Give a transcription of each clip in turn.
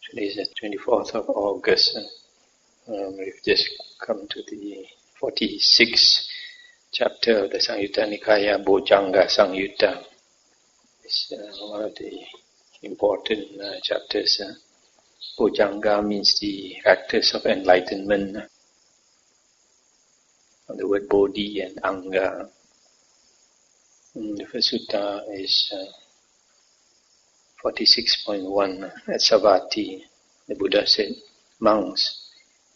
Today is the 24th of August. We've just come to the 46th chapter of the Samyutta Nikaya, Bojjhanga-samyutta. It's one of the important chapters. Bojjhanga means the factors of enlightenment. The word bodhi and anga. The first sutta is 46.1 at Savatthi. The Buddha said, "Monks,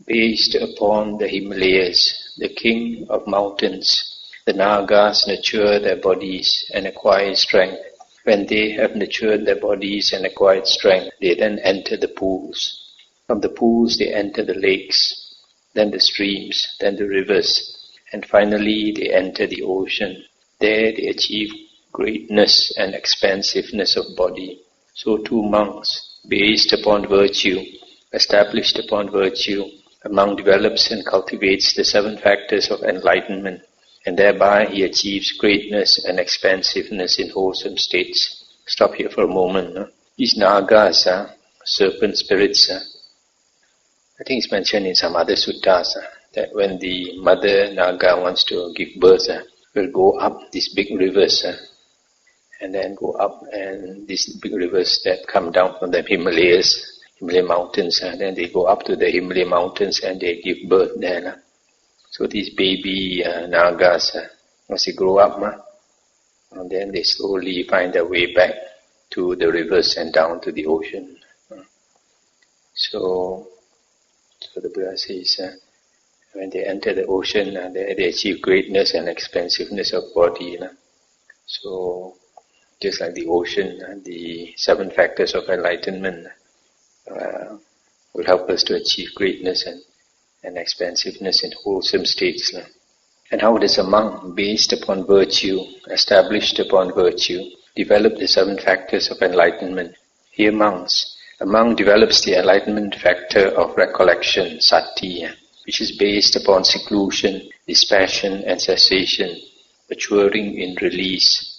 based upon the Himalayas, the king of mountains, the Nagas nurture their bodies and acquire strength. When they have nurtured their bodies and acquired strength, they then enter the pools. From the pools they enter the lakes, then the streams, then the rivers, and finally they enter the ocean. There they achieve greatness and expansiveness of body. So too monks, based upon virtue, established upon virtue, a monk develops and cultivates the 7 factors of enlightenment, and thereby he achieves greatness and expansiveness in wholesome states." Stop here for a moment. These Nagas, serpent spirits, I think it's mentioned in some other suttas, that when the mother Naga wants to give birth, will go up these big rivers, and then go up, and these big rivers that come down from the Himalayan mountains, and then they go up to the Himalayan mountains and they give birth there. So these baby Nagas, once they grow up, and then they slowly find their way back to the rivers and down to the ocean. So the Buddha says, when they enter the ocean, they achieve greatness and expansiveness of body. So just like the ocean, the 7 factors of enlightenment will help us to achieve greatness and expansiveness in wholesome states. And how does a monk, based upon virtue, established upon virtue, develop the 7 factors of enlightenment? Here monks, a monk develops the enlightenment factor of recollection, sati, which is based upon seclusion, dispassion and cessation, maturing in release.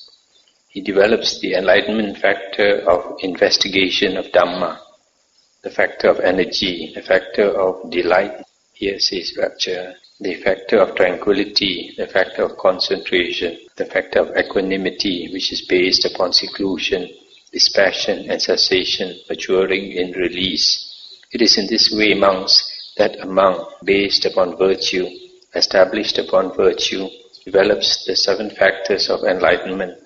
He develops the enlightenment factor of investigation of Dhamma, the factor of energy, the factor of delight, here says rapture, the factor of tranquility, the factor of concentration, the factor of equanimity, which is based upon seclusion, dispassion and cessation, maturing in release. It is in this way, monks, that a monk, based upon virtue, established upon virtue, develops the 7 factors of enlightenment,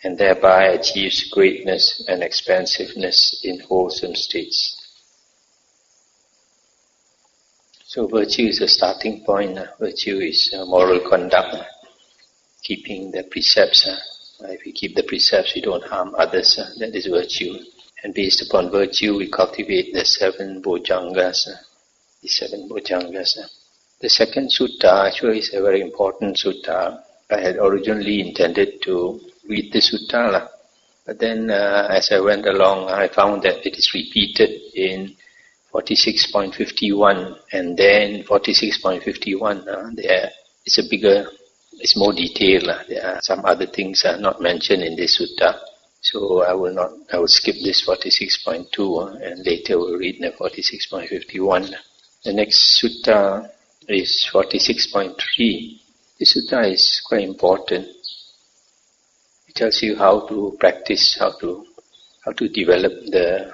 and thereby achieves greatness and expansiveness in wholesome states. So virtue is a starting point. Virtue is moral conduct, keeping the precepts. If we keep the precepts, we don't harm others. That is virtue. And based upon virtue, we cultivate the 7 Bojjhangas. The 7 Bojjhangas. The second sutta actually is a very important sutta. I had originally intended to read the sutta, but then as I went along, I found that it is repeated in 46.51, and then 46.51 there is it's more detailed. There are some other things not mentioned in this sutta, so I will skip this 46.2 and later we'll read the 46.51. The next sutta is 46.3. This sutta is quite important. It tells you how to practice, how to develop the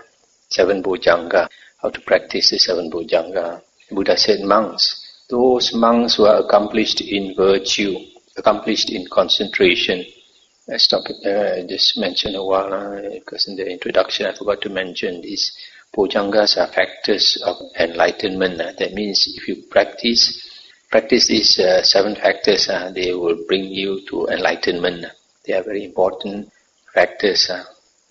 7 Bojjhanga, how to practice the 7 Bojjhanga. The Buddha said, monks, those monks who are accomplished in virtue, accomplished in concentration. I just mention a while, because in the introduction I forgot to mention these Bojjhangas are factors of enlightenment. That means if you practice these 7 factors, they will bring you to enlightenment. They are very important factors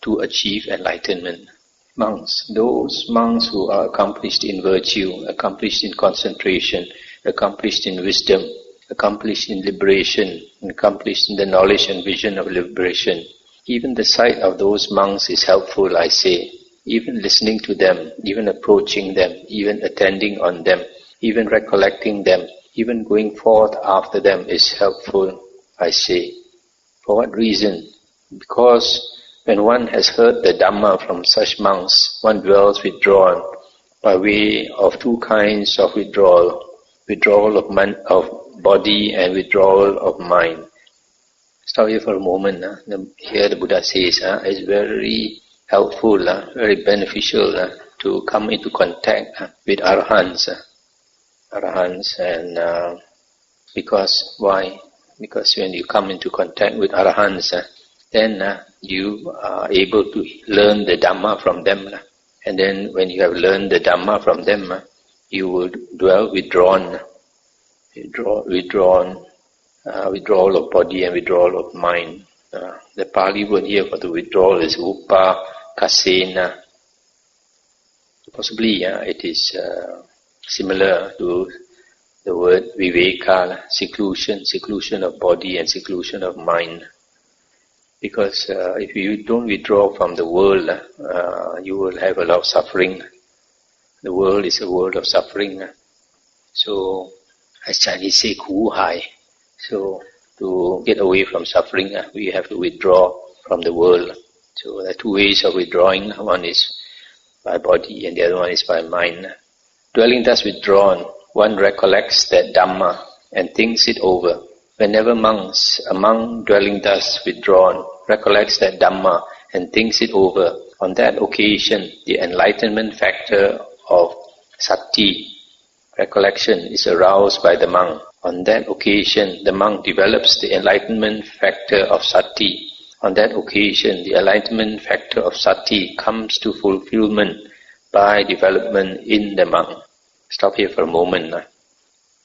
to achieve enlightenment. Monks, those monks who are accomplished in virtue, accomplished in concentration, accomplished in wisdom, accomplished in liberation, accomplished in the knowledge and vision of liberation. Even the sight of those monks is helpful, I say. Even listening to them, even approaching them, even attending on them, even recollecting them, even going forth after them is helpful, I say. For what reason? Because When one has heard the Dhamma from such monks, one dwells withdrawn by way of two kinds of withdrawal. Withdrawal of body and withdrawal of mind. Stop here for a moment. Here the Buddha says it's very helpful, very beneficial to come into contact with arahants. And because why? Because when you come into contact with arahants, then you are able to learn the Dhamma from them. And then when you have learned the Dhamma from them, you will dwell withdrawn. Withdrawal of body and withdrawal of mind. The Pali word here for the withdrawal is upa kasena. Possibly it is similar to the word viveka, seclusion of body and seclusion of mind. Because if you don't withdraw from the world, you will have a lot of suffering. The world is a world of suffering. So, as Chinese say, ku hai. So, to get away from suffering, we have to withdraw from the world. So, there are two ways of withdrawing. One is by body and the other one is by mind. Dwelling thus withdrawn, one recollects that Dhamma and thinks it over. Whenever a monk dwelling thus withdrawn recollects that Dhamma and thinks it over, on that occasion the enlightenment factor of sati, recollection, is aroused by the monk. On that occasion the monk develops the enlightenment factor of sati. On that occasion the enlightenment factor of sati comes to fulfillment by development in the monk. Stop here for a moment.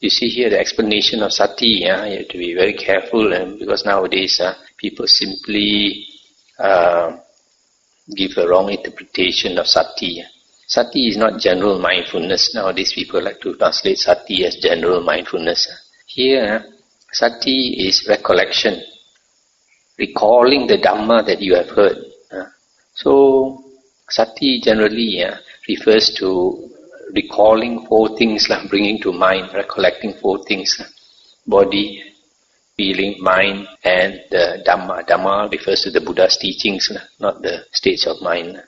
You see here the explanation of sati. You have to be very careful, because nowadays people simply give a wrong interpretation of sati. Sati is not general mindfulness. Nowadays people like to translate sati as general mindfulness. Here, sati is recollection, recalling the Dhamma that you have heard. So, sati generally refers to recalling four things, bringing to mind, recollecting four things: body, feeling, mind, and the Dhamma. Dhamma refers to the Buddha's teachings, not the states of mind.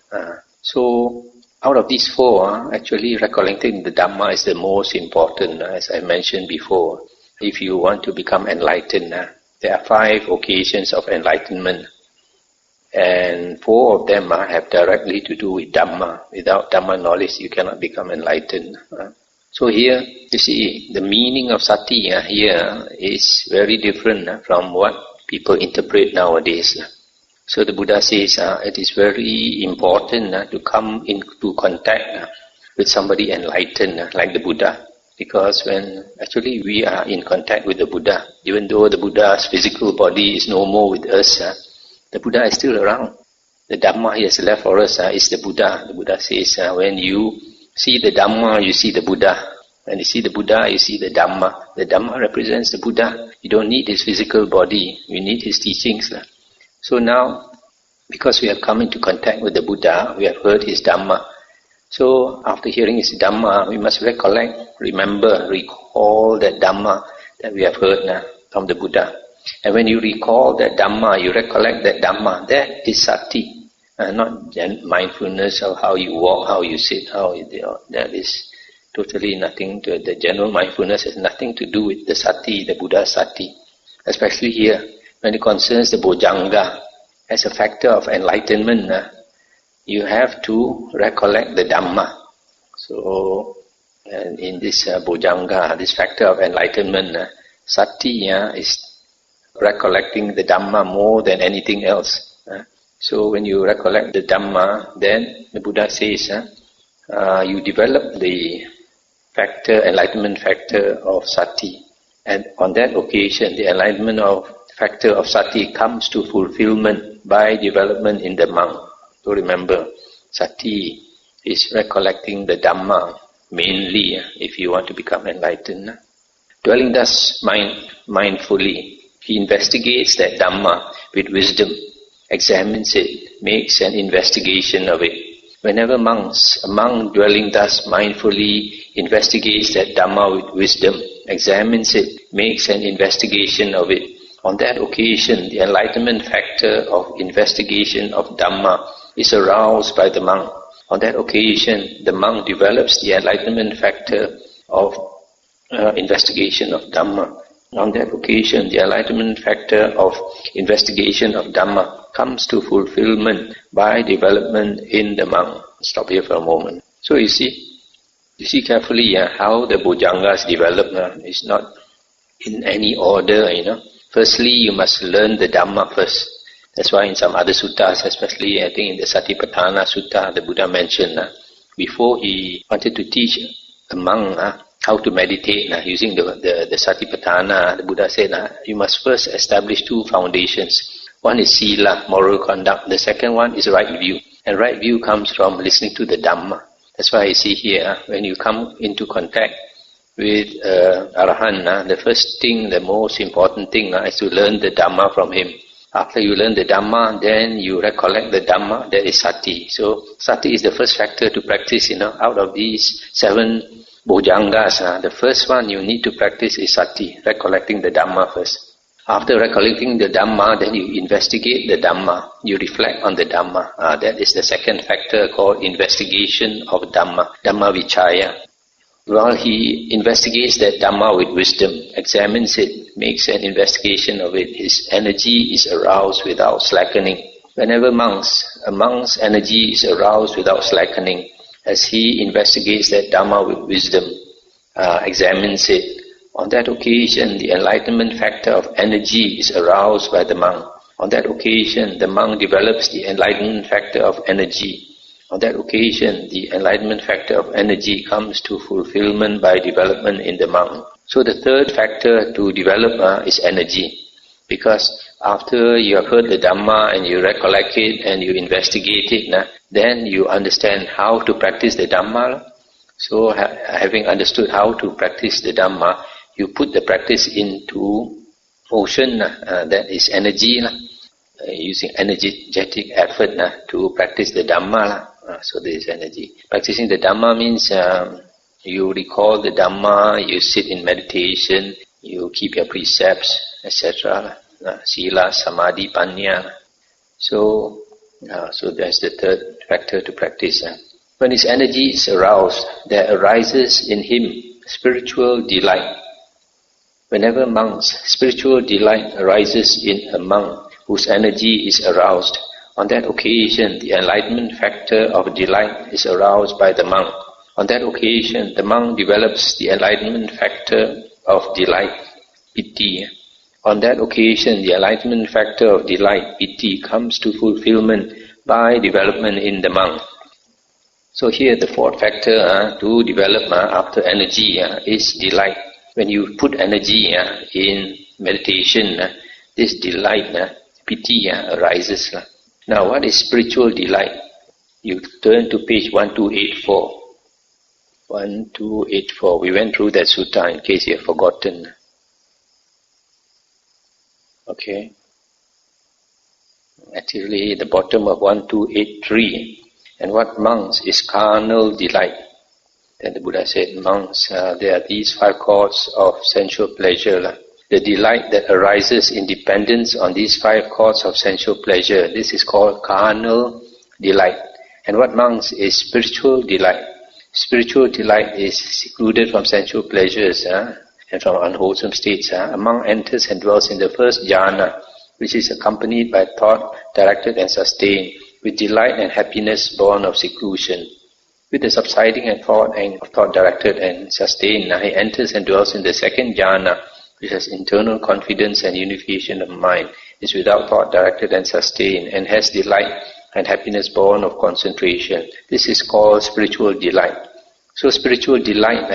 So, out of these four, actually recollecting the Dhamma is the most important, as I mentioned before. If you want to become enlightened, there are 5 occasions of enlightenment. And 4 of them have directly to do with Dhamma. Without Dhamma knowledge, you cannot become enlightened. So here, you see, the meaning of sati here is very different from what people interpret nowadays. So the Buddha says it is very important to come into contact with somebody enlightened like the Buddha. Because when actually we are in contact with the Buddha, even though the Buddha's physical body is no more with us, the Buddha is still around. The Dhamma he has left for us is the Buddha. The Buddha says, when you see the Dhamma, you see the Buddha. When you see the Buddha, you see the Dhamma. The Dhamma represents the Buddha. You don't need his physical body. You need his teachings. So now, because we have come into contact with the Buddha, we have heard his Dhamma. So after hearing his Dhamma, we must recollect, remember, recall that Dhamma that we have heard from the Buddha. And when you recall that Dhamma, you recollect that Dhamma, that is sati. Not mindfulness of how you walk, how you sit, that is totally nothing to the general mindfulness has nothing to do with the sati, the Buddha sati. Especially here, when it concerns the Bojjhanga, as a factor of enlightenment, you have to recollect the Dhamma. So, in this Bojjhanga, this factor of enlightenment, sati is recollecting the Dhamma more than anything else. So when you recollect the Dhamma, then the Buddha says, you develop the enlightenment factor of sati. And on that occasion, the enlightenment factor of sati comes to fulfillment by development in the monk. So remember, sati is recollecting the Dhamma mainly if you want to become enlightened. Dwelling thus mindfully, he investigates that Dhamma with wisdom, examines it, makes an investigation of it. Whenever a monk dwelling thus mindfully investigates that Dhamma with wisdom, examines it, makes an investigation of it, On that occasion, the enlightenment factor of investigation of Dhamma is aroused by the monk. On that occasion, the monk develops the enlightenment factor of investigation of Dhamma. On that occasion, the enlightenment factor of investigation of Dhamma comes to fulfillment by development in the monk. Stop here for a moment. So you see carefully how the Bojjhangas develop. It's not in any order, Firstly, you must learn the Dhamma first. That's why in some other suttas, especially I think in the Satipatthana Sutta, the Buddha mentioned, before he wanted to teach a monk how to meditate using the Satipatthana, the Buddha said, you must first establish two foundations. One is Sila, moral conduct. The second one is right view. And right view comes from listening to the Dhamma. That's why I see here, when you come into contact with Arahant, the first thing, the most important thing is to learn the Dhamma from him. After you learn the Dhamma, then you recollect the Dhamma, that is Sati. So Sati is the first factor to practice, out of these 7 Bojjhangas. The first one you need to practice is Sati, recollecting the Dhamma first. After recollecting the Dhamma, then you investigate the Dhamma, you reflect on the Dhamma. That is the second factor called investigation of Dhamma, Dhamma Vichaya. While he investigates that Dhamma with wisdom, examines it, makes an investigation of it, his energy is aroused without slackening. Whenever a monk's energy is aroused without slackening, as he investigates that Dhamma with wisdom, examines it, on that occasion the enlightenment factor of energy is aroused by the monk. On that occasion the monk develops the enlightenment factor of energy. On that occasion, the enlightenment factor of energy comes to fulfillment by development in the monk. So the third factor to develop is energy. Because after you have heard the Dhamma and you recollect it and you investigate it, then you understand how to practice the Dhamma. So having understood how to practice the Dhamma, you put the practice into motion, that is energy, using energetic effort to practice the Dhamma. So there is energy. Practicing the Dhamma means you recall the Dhamma, you sit in meditation, you keep your precepts, etc. Sila, Samadhi, Panya. So that's the third factor to practice. When his energy is aroused, there arises in him spiritual delight. Whenever monk's spiritual delight arises in a monk whose energy is aroused, on that occasion, the enlightenment factor of delight is aroused by the monk. On that occasion, the monk develops the enlightenment factor of delight, piti. On that occasion, the enlightenment factor of delight, piti, comes to fulfillment by development in the monk. So here, the fourth factor to develop after energy is delight. When you put energy in meditation, this delight, piti, arises. Now, what is spiritual delight? You turn to page 1284. 1284. We went through that sutta in case you have forgotten. Okay. Actually, the bottom of 1283. And what monks is carnal delight? Then the Buddha said, monks, there are these 5 chords of sensual pleasure. The delight that arises in dependence on these 5 chords of sensual pleasure, this is called carnal delight. And what monks is spiritual delight? Spiritual delight is secluded from sensual pleasures and from unwholesome states. A monk enters and dwells in the first jhana, which is accompanied by thought directed and sustained, with delight and happiness born of seclusion. With the subsiding of thought directed and sustained, he enters and dwells in the second jhana, which has internal confidence and unification of mind, is without thought directed and sustained, and has delight and happiness born of concentration. This is called spiritual delight. So spiritual delight,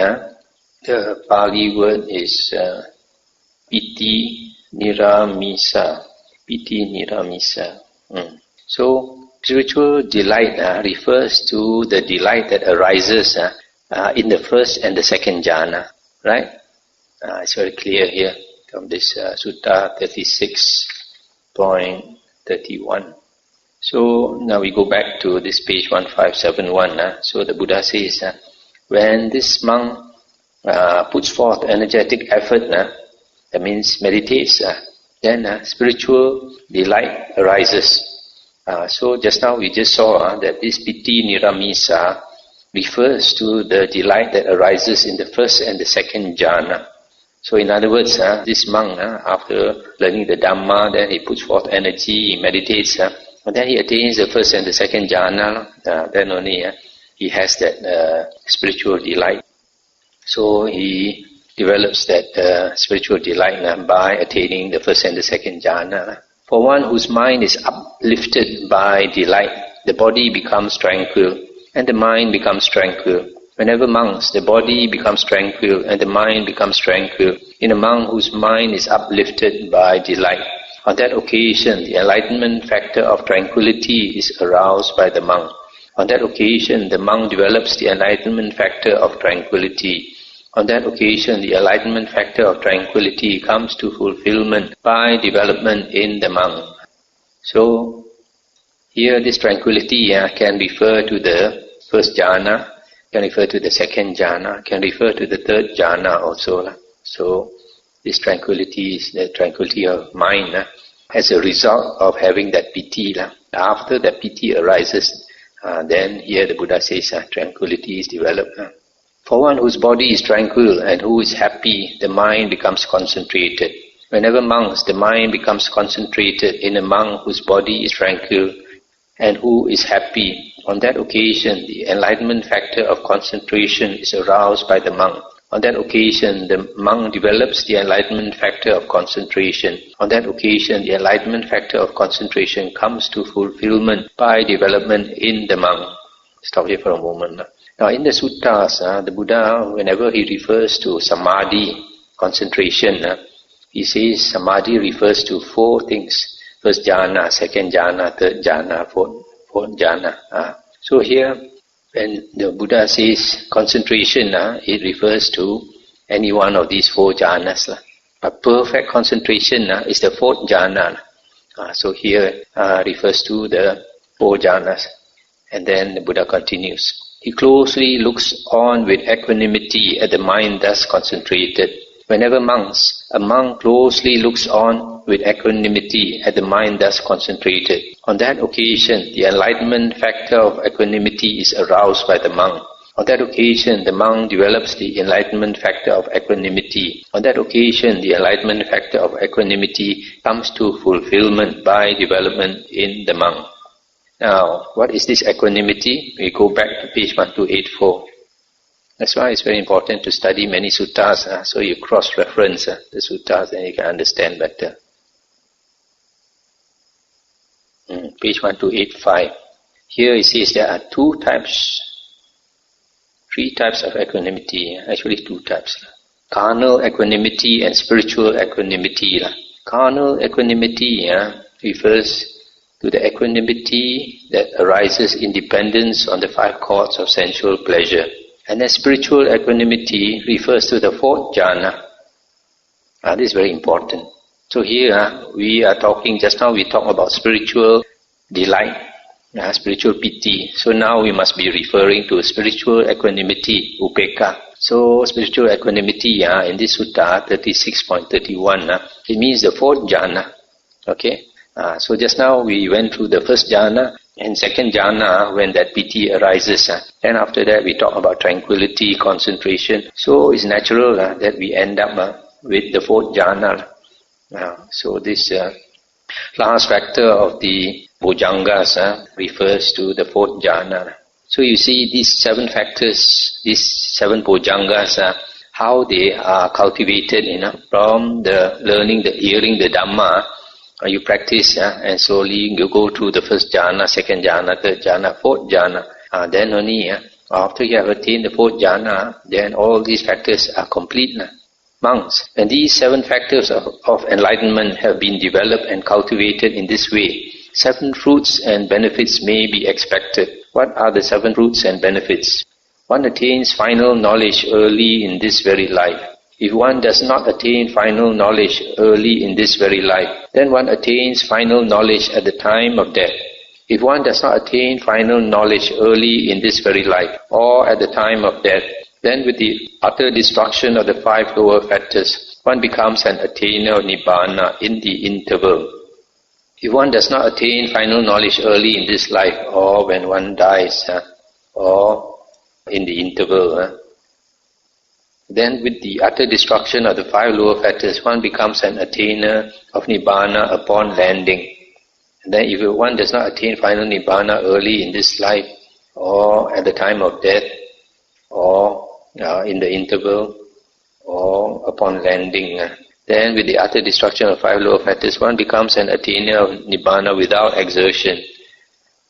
the Pali word is piti niramisa. Piti niramisa. So spiritual delight refers to the delight that arises in the first and the second jhana, right? It's very clear here from this Sutta 36.31. So now we go back to this page 1571. So the Buddha says, when this monk puts forth energetic effort, that means meditates, then spiritual delight arises. So just now we just saw that this piti niramisa refers to the delight that arises in the first and the second jhana. So in other words, this monk, after learning the Dhamma, then he puts forth energy, he meditates, and then he attains the first and the second jhana, then only he has that spiritual delight. So he develops that spiritual delight by attaining the first and the second jhana. For one whose mind is uplifted by delight, the body becomes tranquil and the mind becomes tranquil. Whenever monks, the body becomes tranquil and the mind becomes tranquil. In a monk whose mind is uplifted by delight, on that occasion the enlightenment factor of tranquility is aroused by the monk. On that occasion the monk develops the enlightenment factor of tranquility. On that occasion the enlightenment factor of tranquility comes to fulfillment by development in the monk. So here this tranquility can refer to the first jhana, can refer to the second jhana, can refer to the third jhana also. So this tranquility is the tranquility of mind as a result of having that piti. After that piti arises, then here the Buddha says tranquility is developed. For one whose body is tranquil and who is happy, the mind becomes concentrated. Whenever monks, the mind becomes concentrated in a monk whose body is tranquil and who is happy, on that occasion the enlightenment factor of concentration is aroused by the monk. On that occasion the monk develops the enlightenment factor of concentration. On that occasion the enlightenment factor of concentration comes to fulfillment by development in the monk. Stop here for a moment. Now in the suttas, the Buddha, whenever he refers to samadhi, concentration, he says samadhi refers to four things. First jhana, second jhana, third jhana, fourth jhana. So here, when the Buddha says concentration, it refers to any one of these four jhanas. A perfect concentration is the fourth jhana. So here refers to the four jhanas. And then the Buddha continues. He closely looks on with equanimity at the mind thus concentrated. Whenever a monk closely looks on with equanimity at the mind thus concentrated. On that occasion, the enlightenment factor of equanimity is aroused by the monk. On that occasion, the monk develops the enlightenment factor of equanimity. On that occasion, the enlightenment factor of equanimity comes to fulfillment by development in the monk. Now, what is this equanimity? We go back to page 1284. That's why it's very important to study many suttas, so you cross-reference the suttas and you can understand better. Page 1285. Here it says there are three types of equanimity, actually two types. Carnal equanimity and spiritual equanimity. Carnal equanimity refers to the equanimity that arises in dependence on the five chords of sensual pleasure. And then spiritual equanimity refers to the fourth jhana. This is very important. So here we are talking, just now we talked about spiritual delight, spiritual piti. So now we must be referring to spiritual equanimity, upekkha. So spiritual equanimity in this sutta 36.31, it means the fourth jhana. Okay. So just now we went through the first jhana and second jhana when that piti arises. And after that we talk about tranquility, concentration. So it's natural that we end up with the fourth jhana. So this last factor of the Bojjhangas refers to the fourth jhana. So you see these seven factors, these seven Bojjhangas, how they are cultivated from the learning, the hearing the Dhamma. You practice and slowly you go through the first jhana, second jhana, third jhana, fourth jhana. Then only after you have attained the fourth jhana, then all these factors are complete. Monks, when these seven factors of enlightenment have been developed and cultivated in this way, seven fruits and benefits may be expected. What are the seven fruits and benefits? One attains final knowledge early in this very life. If one does not attain final knowledge early in this very life, then one attains final knowledge at the time of death. If one does not attain final knowledge early in this very life, or at the time of death, then with the utter destruction of the five lower factors, one becomes an attainer of Nibbana in the interval. If one does not attain final knowledge early in this life, or when one dies, or in the interval, then with the utter destruction of the 5 lower factors, one becomes an attainer of Nibbana upon landing. And then if one does not attain final Nibbana early in this life, or at the time of death, or in the interval, or upon landing, then with the utter destruction of 5 lower factors, one becomes an attainer of Nibbana without exertion.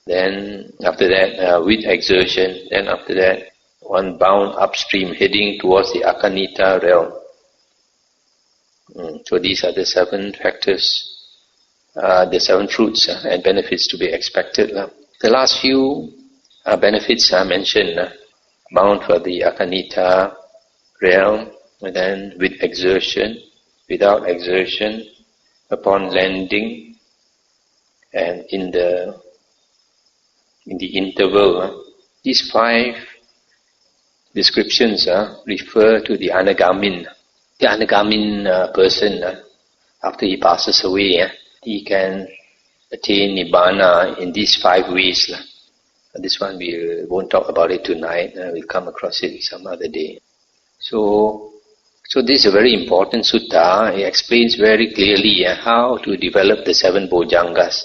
Then after that, with exertion, then after that, one bound upstream, heading towards the Akanita realm. So these are the 7 factors, the 7 fruits and benefits to be expected. The last few benefits are mentioned, bound for the Akanita realm, and then with exertion, without exertion, upon landing, and in the interval. These 5 descriptions refer to the Anagamin. The Anagamin person, after he passes away, he can attain Nibbana in these 5 ways. This one we won't talk about it tonight. We'll come across it some other day. So this is a very important sutta. It explains very clearly how to develop the 7 Bojjhangas.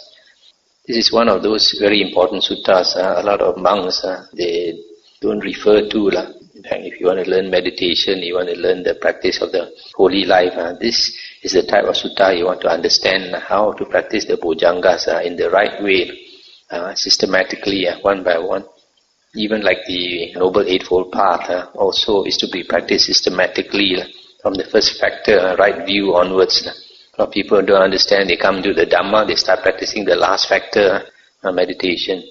This is one of those very important suttas. A lot of monks, they don't refer to. In fact, if you want to learn meditation, you want to learn the practice of the holy life, this is the type of sutta you want to understand, how to practice the Bojjhangas in the right way, systematically, one by one. Even like the Noble Eightfold Path also is to be practiced systematically from the first factor, right view onwards. A lot of people don't understand. They come to the Dhamma, they start practicing the last factor, meditation.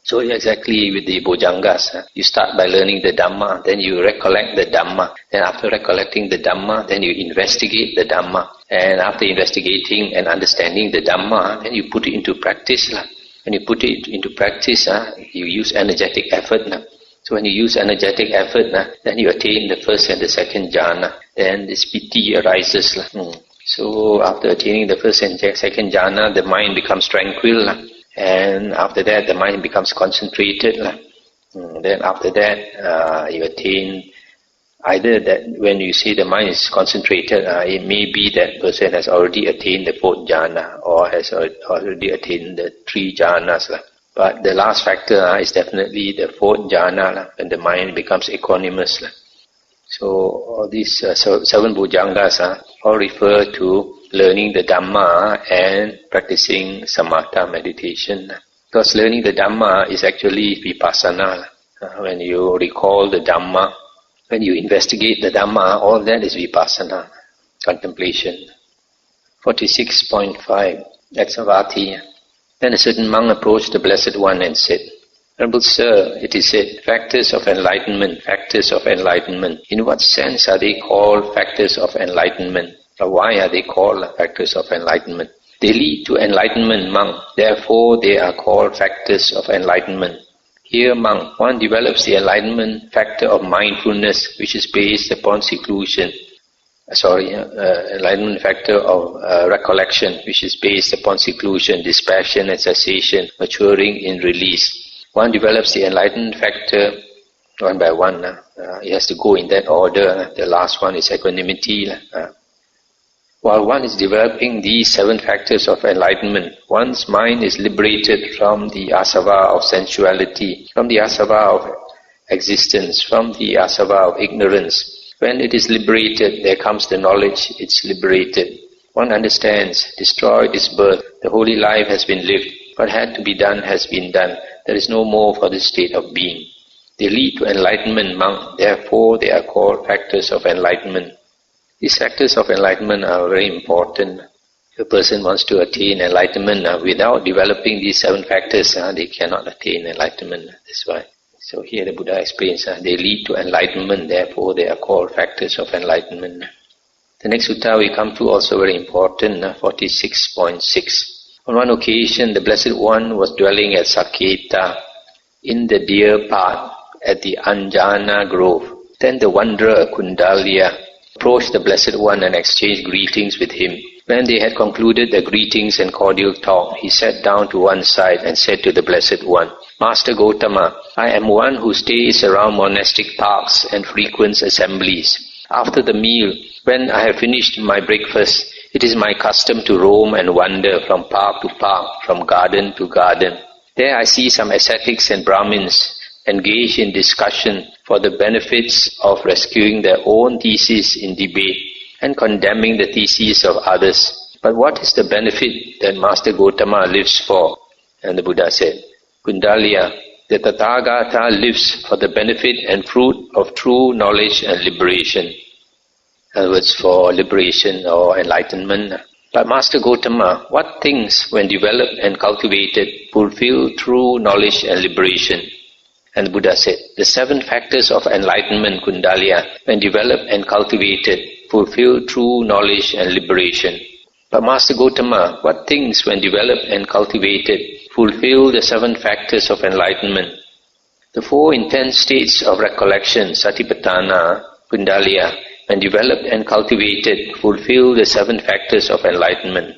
So exactly with the Bojjhangas, you start by learning the Dhamma, then you recollect the Dhamma. Then after recollecting the Dhamma, then you investigate the Dhamma. And after investigating and understanding the Dhamma, then you put it into practice. When you put it into practice, you use energetic effort. So when you use energetic effort, then you attain the first and the second jhana. Then this piti arises. So after attaining the first and second jhana, the mind becomes tranquil. And after that, the mind becomes concentrated. Then after that, you attain either that when you say the mind is concentrated, it may be that person has already attained the 4th jhana or has already attained the 3 jhanas. But the last factor is definitely the 4th jhana, when the mind becomes equanimous. So all these 7 Bojjhangas all refer to learning the Dhamma and practicing samatha meditation. Because learning the Dhamma is actually vipassana. When you recall the Dhamma, when you investigate the Dhamma, all that is vipassana, contemplation. 46.5, that's Avati. Then a certain monk approached the Blessed One and said, Venerable Sir, it is said, factors of enlightenment, factors of enlightenment. In what sense are they called factors of enlightenment? Or why are they called factors of enlightenment? They lead to enlightenment, monk. Therefore, they are called factors of enlightenment. Here, monk, one develops the enlightenment factor of mindfulness, which is based upon seclusion. Enlightenment factor of recollection, which is based upon seclusion, dispassion and cessation, maturing in release. One develops the enlightenment factor one by one. It has to go in that order. The last one is equanimity. While one is developing these 7 factors of enlightenment, one's mind is liberated from the asava of sensuality, from the asava of existence, from the asava of ignorance. When it is liberated, there comes the knowledge it's liberated. One understands, destroyed is birth, the holy life has been lived, what had to be done has been done, there is no more for this state of being. They lead to enlightenment, monk, therefore they are called factors of enlightenment. These factors of enlightenment are very important. If a person wants to attain enlightenment without developing these 7 factors, they cannot attain enlightenment. That's why. So here the Buddha explains, they lead to enlightenment, therefore they are called factors of enlightenment. The next sutta we come to also very important, 46.6. On one occasion, the Blessed One was dwelling at Saketa in the deer path at the Anjana grove. Then the wanderer Kundalya approached the Blessed One and exchanged greetings with him. When they had concluded their greetings and cordial talk, he sat down to one side and said to the Blessed One, Master Gotama, I am one who stays around monastic parks and frequents assemblies. After the meal, when I have finished my breakfast, it is my custom to roam and wander from park to park, from garden to garden. There I see some ascetics and Brahmins engage in discussion for the benefits of rescuing their own theses in debate and condemning the theses of others. But what is the benefit that Master Gotama lives for? And the Buddha said, Kundalya, the Tathagata lives for the benefit and fruit of true knowledge and liberation. In other words, for liberation or enlightenment. But Master Gotama, what things, when developed and cultivated, fulfill true knowledge and liberation? And the Buddha said, the 7 factors of enlightenment, Kundalya, when developed and cultivated, fulfill true knowledge and liberation. But Master Gotama, what things, when developed and cultivated, fulfill the 7 factors of enlightenment? The 4 intense states of recollection, Satipatthana, Kundalya, when developed and cultivated, fulfill the 7 factors of enlightenment.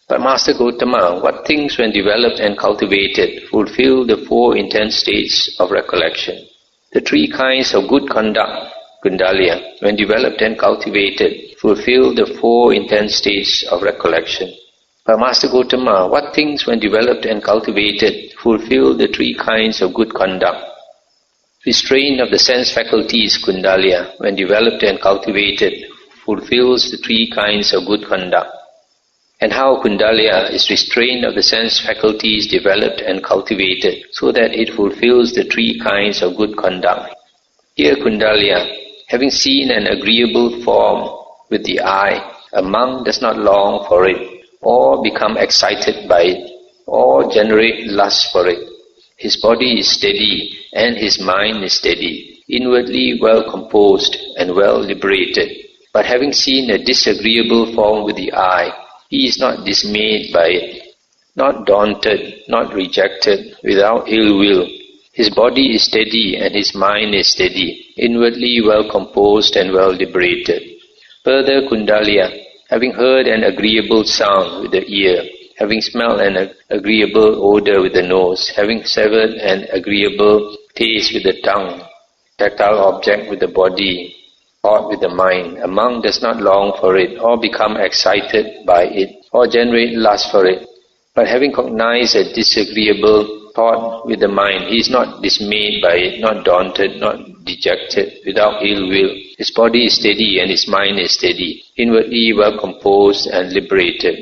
But Master Gotama, what things, when developed and cultivated, fulfill the 4 intense states of recollection? The 3 kinds of good conduct, Kundalya, when developed and cultivated, fulfill the 4 intense states of recollection. But Master Gotama, what things, when developed and cultivated, fulfill the 3 kinds of good conduct? Restraint of the sense faculties, Kundalya, when developed and cultivated, fulfills the 3 kinds of good conduct. And how Kundalya is restraint of the sense faculties developed and cultivated, so that it fulfills the 3 kinds of good conduct. Here Kundalya, having seen an agreeable form with the eye, a monk does not long for it, or become excited by it, or generate lust for it. His body is steady, and his mind is steady, inwardly well composed and well liberated. But having seen a disagreeable form with the eye, he is not dismayed by it, not daunted, not rejected, without ill will. His body is steady and his mind is steady, inwardly well composed and well liberated. Further, Kundalya, having heard an agreeable sound with the ear, having smelled an agreeable odor with the nose, having severed an agreeable taste with the tongue, tactile object with the body, thought with the mind, a monk does not long for it, or become excited by it, or generate lust for it. But having cognized a disagreeable thought with the mind, he is not dismayed by it, not daunted, not dejected, without ill will. His body is steady and his mind is steady, inwardly well composed and liberated.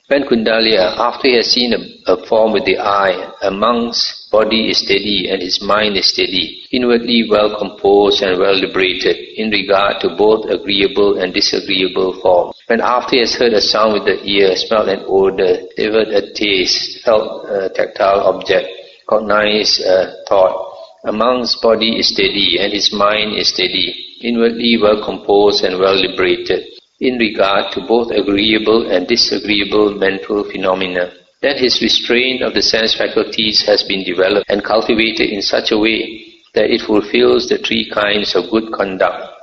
When Kundalya, after he has seen a form with the eye, a monk's body is steady and his mind is steady, inwardly well composed and well liberated, in regard to both agreeable and disagreeable forms. When after he has heard a sound with the ear, smelled an odor, savored a taste, felt a tactile object, cognized a thought, a monk's body is steady and his mind is steady, inwardly well composed and well liberated, in regard to both agreeable and disagreeable mental phenomena. Then his restraint of the sense faculties has been developed and cultivated in such a way that it fulfills the 3 kinds of good conduct.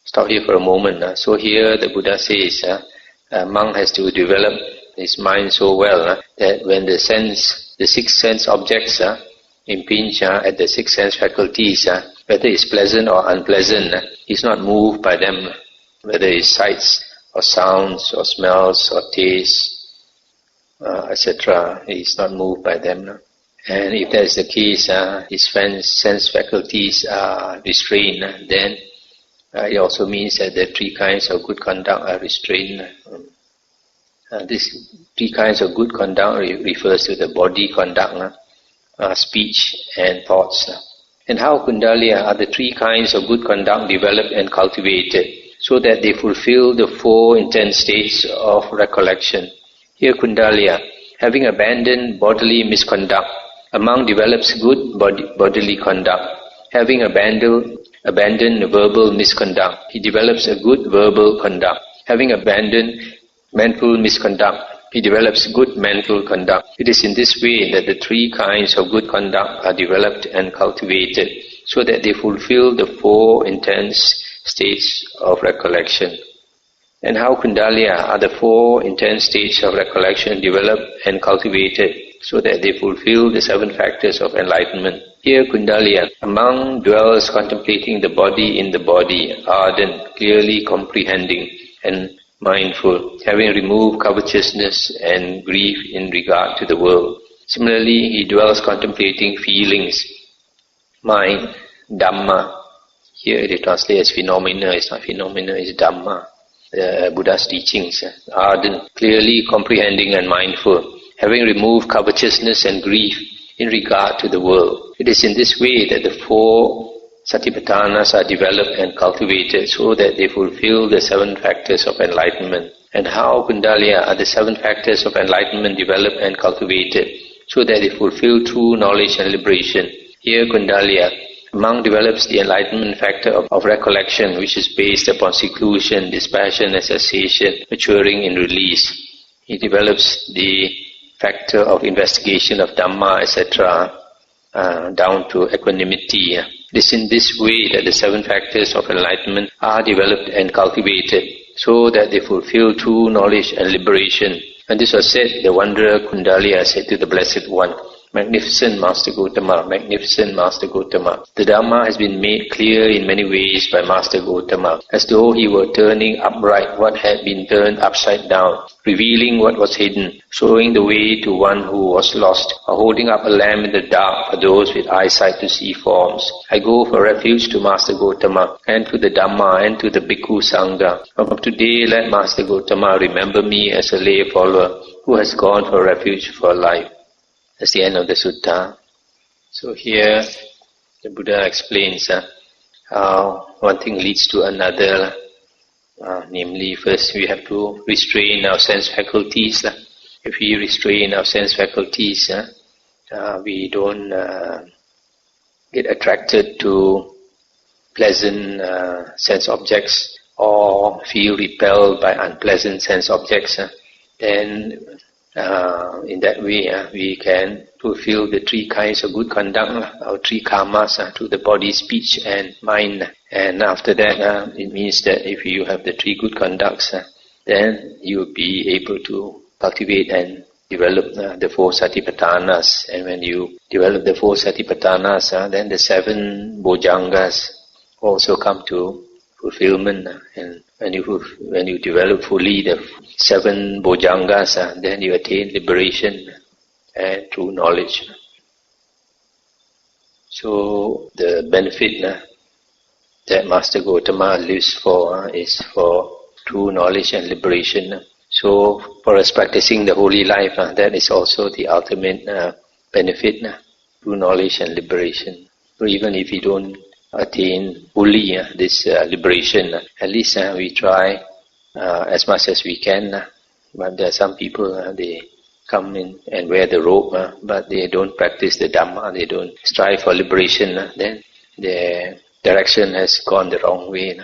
Stop here for a moment. So here the Buddha says a monk has to develop his mind so well that when the 6 sense objects impinge at the 6 sense faculties, whether it's pleasant or unpleasant, he's not moved by them. Whether it's sights or sounds or smells or tastes, etc., he is not moved by them. And if that is the case, his sense faculties are restrained, then it also means that the 3 kinds of good conduct are restrained. These 3 kinds of good conduct refers to the body conduct, speech and thoughts. And how, Kundalya, are the 3 kinds of good conduct developed and cultivated, so that they fulfill the 4 intense states of recollection? Here Kundalya, having abandoned bodily misconduct, a monk develops good bodily conduct. Having abandoned verbal misconduct, he develops a good verbal conduct. Having abandoned mental misconduct, he develops good mental conduct. It is in this way that the 3 kinds of good conduct are developed and cultivated, so that they fulfill the 4 intense states of recollection, and how Kundalya are the 4 intense states of recollection developed and cultivated so that they fulfill the 7 factors of enlightenment. Here Kundalya, among dwells contemplating the body in the body, ardent, clearly comprehending and mindful, having removed covetousness and grief in regard to the world. Similarly, he dwells contemplating feelings, mind, Dhamma. Here it is translated as phenomena. It's not phenomena, it's Dhamma. The Buddha's teachings, ardent, clearly comprehending and mindful, having removed covetousness and grief in regard to the world. It is in this way that the 4 Satipatthanas are developed and cultivated so that they fulfill the 7 factors of enlightenment. And how Kundalya are the 7 factors of enlightenment developed and cultivated so that they fulfill true knowledge and liberation. Here Kundalya, among develops the enlightenment factor of recollection, which is based upon seclusion, dispassion and cessation, maturing in release. He develops the factor of investigation of Dhamma, etc., down to equanimity. It is in this way that the 7 factors of enlightenment are developed and cultivated so that they fulfill true knowledge and liberation. And this was said, the wanderer Kundalya said to the Blessed One, Magnificent Master Gotama, Magnificent Master Gotama. The Dhamma has been made clear in many ways by Master Gotama, as though he were turning upright what had been turned upside down, revealing what was hidden, showing the way to one who was lost, or holding up a lamp in the dark for those with eyesight to see forms. I go for refuge to Master Gotama, and to the Dhamma, and to the Bhikkhu Sangha. From today let Master Gotama remember me as a lay follower who has gone for refuge for life. That's the end of the sutta. So here the Buddha explains how one thing leads to another. Namely, first we have to restrain our sense faculties. If we restrain our sense faculties, we don't get attracted to pleasant sense objects or feel repelled by unpleasant sense objects. Then in that way, we can fulfill the 3 kinds of good conduct, our 3 karmas, to the body, speech and mind. And after that, it means that if you have the 3 good conducts, then you will be able to cultivate and develop the 4 Satipatthanas. And when you develop the 4 Satipatthanas, then the 7 Bojjhangas also come to fulfillment. And when you develop fully the 7 Bojjhangas, then you attain liberation and true knowledge. So the benefit that Master Gotama lives for is for true knowledge and liberation. So for us practicing the holy life, that is also the ultimate benefit, true knowledge and liberation. So even if you don't attain fully this liberation, at least we try as much as we can. But there are some people, they come in and wear the robe, but they don't practice the Dhamma, they don't strive for liberation, then their direction has gone the wrong way.